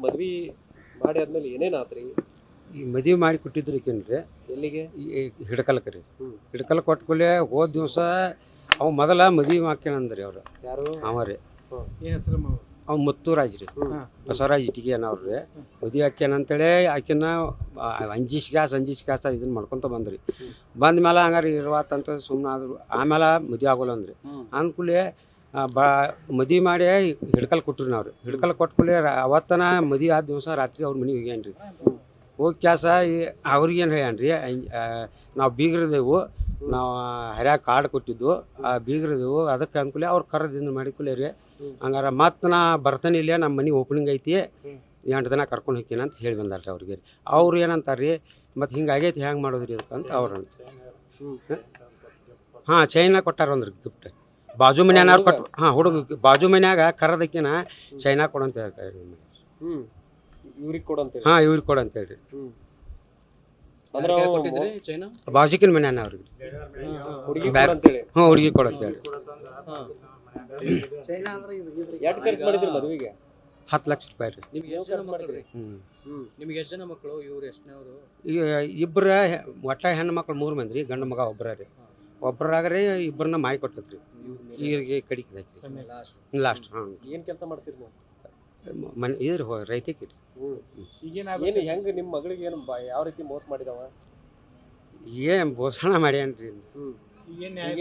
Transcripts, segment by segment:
ಮದ್ವಿ ಮಾಡಿ ಆದ್ಮೇಲೆ ಏನೇನ್ ಆತ್ರಿ? ಈ ಮದುವೆ ಮಾಡಿ ಕೊಟ್ಟಿದ್ರು ಈಕೇನ್ರಿ ಎಲ್ಲಿಗೆ? ಈ ಹಿಡ್ಕಲ್ಕ ರೀ. ಹಿಡ್ಕಲ್ ಕೊಟ್ಕೊಲೆ ಹೋದ ದಿವಸ ಅವ್ ಮೊದಲ ಮದುವೆ ಮಾಡ್ಕೊಂಡ್ರಿ ಅವ್ರು. ಯಾರು? ಅವ ರೀ ಏನ್ ಹೆಸರು ಅವ್ ಮುತ್ತುರಾಜ್ ರೀ, ಬಸವರಾಜ್ ಇಟ್ಟಿಗೆ ಅನ್ನೋರು ಮದುವೆ ಹಾಕ್ಯಾನಂತೇಳಿ ಆಕಿನ ಅಂಜಿಸ್ ಗ್ಯಾಸ್ ಇದನ್ನ ಮಾಡ್ಕೊತ ಬಂದ್ರಿ. ಬಂದ ಮೇಲೆ ಹಂಗಾರೆ ಇರುವತ್ತಂತ ಸುಮ್ಮನೆ ಆದ್ರು. ಆಮೇಲೆ ಮದುವೆ ಆಗೋಲ್ಲ ಅಂದ್ರಿ. ಅಂದ್ಕೂಲೆ ಮದುವೆ ಮಾಡಿ ಹಿಡ್ಕಲ್ ಕೊಟ್ರಿ ನಾವು ರೀ. ಹಿಡ್ಕಲ್ ಕೊಟ್ಕೊಲೆ ಅವತ್ತನ ಮದುವೆ ಆದ ದಿವಸ ರಾತ್ರಿ ಅವ್ರ ಮನೆಗೆ ಹೋಗ್ಯಾನ್ರಿ. ಹೋಗಿ ಕ್ಯಾಸ ಅವ್ರಿಗೇನು ಹೇಳ್ಯಾನ್ರಿ, ನಾವು ಬೀಗ್ರದೇವು, ನಾವು ಹರ್ಯಾಗ ಕಾರ್ಡ್ ಕೊಟ್ಟಿದ್ದು, ಆ ಬೀಗ್ರದೇವು ಅದಕ್ಕೆ ಅನ್ಕೂಲೆ ಅವ್ರು ಕರೆದಿಂದ ಮಾಡಿಕೊಲೆ ರೀ. ಹಂಗಾರೆ ಮತ್ತೆ ನಾ ಬರ್ತಾನೆ ಇಲ್ಲೇ ನಮ್ಮ ಮನೆ ಓಪನಿಂಗ್ ಐತಿ 8 ದಿನ ಕರ್ಕೊಂಡು ಹೋಗ್ತೀನಿ ಅಂತ ಹೇಳಿ ಬಂದಾರ್ರಿ ಅವ್ರಿಗೆ. ಅವ್ರು ಏನಂತಾರೆ ರೀ, ಮತ್ತು ಹಿಂಗಾಗೈತಿ ಹೆಂಗೆ ಮಾಡೋದ್ರಿ ಅದಕ್ಕಂತ ಅವ್ರು ಅಂತ. ಹಾಂ, ಚೈನಾ ಕೊಟ್ಟಾರ ಅಂದ್ರಿ ಗಿಫ್ಟ್. ಬಾಜು ಮನ್ಯಾನವ್ರು ಕೊಟ್ಟು, ಹಾಂ, ಹುಡುಗ ಬಾಜು ಮನ್ಯಾಗ ಕರದಕ್ಕಿನ ಚೈನಾ ಕೊಡಂತ ಹೇಳ್ತಾರೆ. ಇವ್ರಿಗೆ ಕೊಡಂತ? ಹಾಂ, ಇವ್ರಿಗೆ ಕೊಡಂತ ಹೇಳ್ರಿ. ಚೈನಾ ಬಾಜುಕಿನ ಮನ್ಯಾನ ಅವ್ರಿಗೆ ಹುಡುಗಿ ಕೊಡಂತೇಳಿ? ಹ್ಞೂ, ಹುಡುಗಿ ಕೊಡಂತ ಹೇಳಿ. ಎಷ್ಟು ಖರ್ಚು ಮಾಡಿದ್ರಿ ಮದುವೆಗೆ? 10 ಲಕ್ಷ ರೂಪಾಯಿ ರೀ. ನಿಮ್ಗೆ ಎಷ್ಟು ಜನ ಮಕ್ಕಳು? ನಿಮ್ಗೆ ಎಷ್ಟು ಜನ ಮಕ್ಕಳು? ಇವ್ರು ಎಷ್ಟನೇವರು? ಈಗ ಇಬ್ಬರ ಒಟ್ಟ ಹೆಣ್ಣು ಮಕ್ಳು 3 ಮಂದಿ ರೀ, ಗಂಡು ಮಗ ಒಬ್ಬರ ರೀ. ಒಬ್ಬರಾಗ್ರಿ ಇಬ್ಬರನ್ನ ಮಾಡಿ ಕೊಟ್ಟದ್ರಿ. ಇವ್ರಿಗೆ ಕಡಿಕೆ ಲಾಸ್ಟ್. ಹಾಂ, ಏನ್ ಕೆಲಸ ಮಾಡ್ತೀರಿ ನೀವು? ಮನೆ ಇದ್ರಿ ರೈತಕ್ಕೆ ರೀ. ಏನು ಹೆಂಗೆ ನಿಮ್ಮ ಮಗಳಿಗೆ ಏನು ಯಾವ ರೀತಿ ಮೋಸ ಮಾಡಿದವ? ಏನು ಬೋಸಣ ಮಾಡ್ಯಾನ್ರಿ.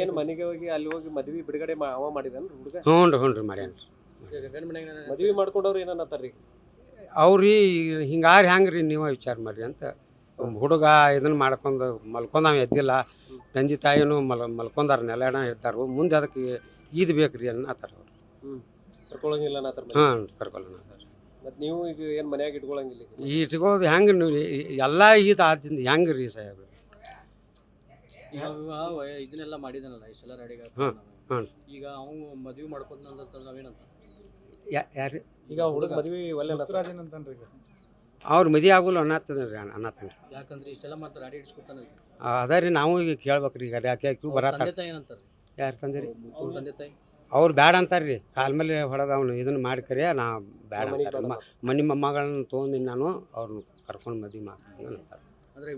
ಏನು ಮನೆಗೆ ಹೋಗಿ ಅಲ್ಲಿ ಹೋಗಿ ಮದ್ವಿ ಬಿಡುಗಡೆ ಅವ ಮಾಡಿದನ್ ಹುಡುಗ? ಹ್ಞೂ ರೀ ಮಾಡ್ಯಾನ್ರಿ. ಮದ್ವಿ ಮಾಡ್ಕೊಂಡವ್ರು ಏನನ್ನತ್ತಾರ್ರಿ? ಅವ್ರಿ ಹಿಂಗಾರು ಹೆಂಗೆ ರೀ ನೀವು ವಿಚಾರ ಮಾಡ್ರಿ ಅಂತ. ಹುಡುಗ ಇದನ್ನ ಮಾಡ್ಕೊಂಡು ಮಲ್ಕೊಂಡಾವ ಎದ್ದಿಲ್ಲ, ತಂದೆ ತಾಯಿನೂ ಮಲ್ಕೊಂಡಾರ, ನೆಲಣ ಇರ್ತಾರ, ಮುಂದೆ ಅದಕ್ಕೆ ಈದ್ ಬೇಕ್ರಿ ಅನ್ನತ್ತಾರ ಅವ್ರು. ಕರ್ಕೊಳಂಗಿಲ್ಲ ಅನ್ನತ್ತಾರ? ಹಾಂ, ಕರ್ಕೊಳ್ಳೋಣ. ಮತ್ತು ನೀವು ಈಗ ಏನು ಮನ್ಯಾಗ ಇಟ್ಕೊಳಂಗಿಲ್ಲ? ಇಟ್ಕೋದು ಹೆಂಗೆ ನೀವು ಎಲ್ಲ ಈದ್ ಆದಿಂದ ಹೆಂಗೆ ರೀ ಸಾಹೇಬ್ರು? ಇದನ್ನೆಲ್ಲ ಮಾಡಿದನಲ್ಲ ಈ ಸಲ ರೆಡಿ. ಹಾಂ, ಈಗ ಅವ್ನು ಮದ್ವೆ ಮಾಡ್ಕೊಂಡ್ ನಾವೇನಂತ ಯಾರು ಈಗ ಹುಡುಗ ಮದ್ವಿ ಒಳ್ಳೆ ಅವ್ರು ಮದುವೆ ಆಗೋಲ್ಲ ಅನ್ನತ್ತದ್ರಿ ಅನ್ನತ್ತನ್ರಿ. ಯಾಕಂದ್ರೆ ಇಷ್ಟೆಲ್ಲ ಮಾಡ್ತಾರೆ, ಗಾಡಿ ಹಿಡಿಸ್ಕೊತಾನೆ. ಅದ ರೀ, ನಾವು ಈಗ ಕೇಳ್ಬೇಕ್ರಿ. ಈಗ ಯಾಕೆ ಬರತ್ತ ತಂದೆ ತಾಯಿ ಏನಂತಾರೆ? ಯಾರು ತಂದಿರಿ? ತಂದೆ ತಾಯಿ ಅವ್ರು ಬ್ಯಾಡ ಅಂತಾರ್ರಿ. ಕಾಲ ಮೇಲೆ ಹೊಡೆದ ಅವ್ನು ಇದನ್ನ ಮಾಡ್ಕರಿ, ನಾ ಬ್ಯಾಡ ಅಂತಾರೆ. ಮನೆ ಮೊಮ್ಮಗಳನ್ನ ತೊಗೊಂಡು ನಾನು ಅವ್ರನ್ನ ಕರ್ಕೊಂಡು ಮದುವೆ ಮಾಡ್ತೀನಿ ಅಂತಾರೆ. ಅಂದ್ರೆ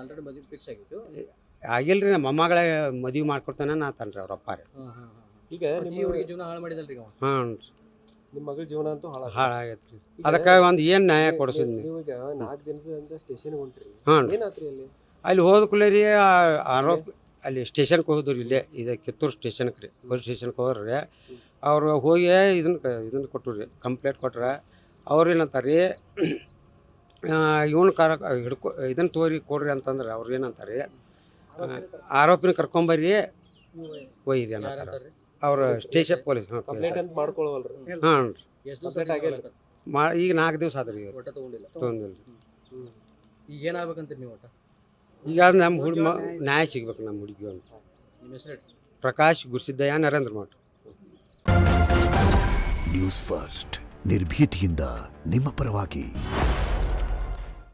ಆಲ್ರೆಡಿ ಮದುವೆ ಫಿಕ್ಸ್ ಆಗಿತ್ತು? ಆಗಿಲ್ರಿ, ನಮ್ಮ ಮೊಮ್ಮಗಳ ಮದುವೆ ಮಾಡ್ಕೊಡ್ತಾನೆ ನಾತನ್ರಿ ಅವ್ರ ಅಪ್ಪ ರೀ. ಈಗ ಇವ್ರಿಗೆ ಜೀವನ ಹಾಳು ಮಾಡಿದಲ್ರಿ ಅವ? ಹಾಂ, ನಿಮ್ಮ ಮಗಳ ಜೀವನ ಅಂತೂ ಹಾಳಾಗೈತ್ರಿ. ಅದಕ್ಕೆ ಒಂದು ಏನು ನ್ಯಾಯ ಕೊಡಿಸಿದ್ನಿ. ನೀವು ಈಗ 4 ದಿನದಿಂದ ಸ್ಟೇಷನ್ಗೆ ಹೊಂಟ್ರಿ. ಹಾಂ, ಏನಾತ್ರಿ ಅಲ್ಲಿ? ಅಲ್ಲಿ ಹೋದ ಕೂಡಲೇ ರೀ ಆರೋಪ ಅಲ್ಲಿ ಸ್ಟೇಷನ್ಗೆ ಹೋದ್ರು. ಇಲ್ಲೇ ಇದು ಕಿತ್ತೂರು ಸ್ಟೇಷನ್ಗೆ ರೀ, ಪೊಲೀಸ್ ಸ್ಟೇಷನ್ಗೆ ಹೋದ್ರಿ. ಅವ್ರು ಹೋಗಿ ಇದನ್ನು ಕೊಟ್ಟರು ರೀ, ಕಂಪ್ಲೇಂಟ್ ಕೊಟ್ರೆ. ಅವ್ರು ಏನಂತಾರೆ ರೀ, ಇವನು ಇದನ್ನು ತೋರಿ ಕೊಡ್ರಿ ಅಂತಂದ್ರೆ ಅವ್ರು ಏನಂತಾರೆ, ಆರೋಪಿನ ಕರ್ಕೊಂಬರ್ರಿ ಒಯ್ಯಿರಿ ಅನ್ನತ್ತಾರೆ ಅವ್ರು ಸ್ಟೇಷನ್ ಪೊಲೀಸ್. ಹಾಂ, ಮಾಡ್ಕೊಳ್ಳವಲ್ರಿ? ಹಾಂ, ಈಗ 4 ದಿವಸ ಆದ್ರಿ ತೊಗೊಂಡಿಲ್ಲ. ಈಗ ಏನಾಗ್ಬೇಕಂತೀರಿ ನೀವು? ಒಟ್ಟ ಈಗ ನಮ್ಮ ಹುಡುಗ ನ್ಯಾಯ ಸಿಗ್ಬೇಕು ನಮ್ಮ ಹುಡುಗಿ ಅಂತ. ನಿಮ್ಮ ಹೆಸರು? ಪ್ರಕಾಶ್ ಗುರುಸಿದ್ದಯ್ಯ, ನರೇಂದ್ರ ಮಠ. ನ್ಯೂಸ್ ಫಸ್ಟ್, ನಿರ್ಭೀತಿಯಿಂದ ನಿಮ್ಮ ಪರವಾಗಿ.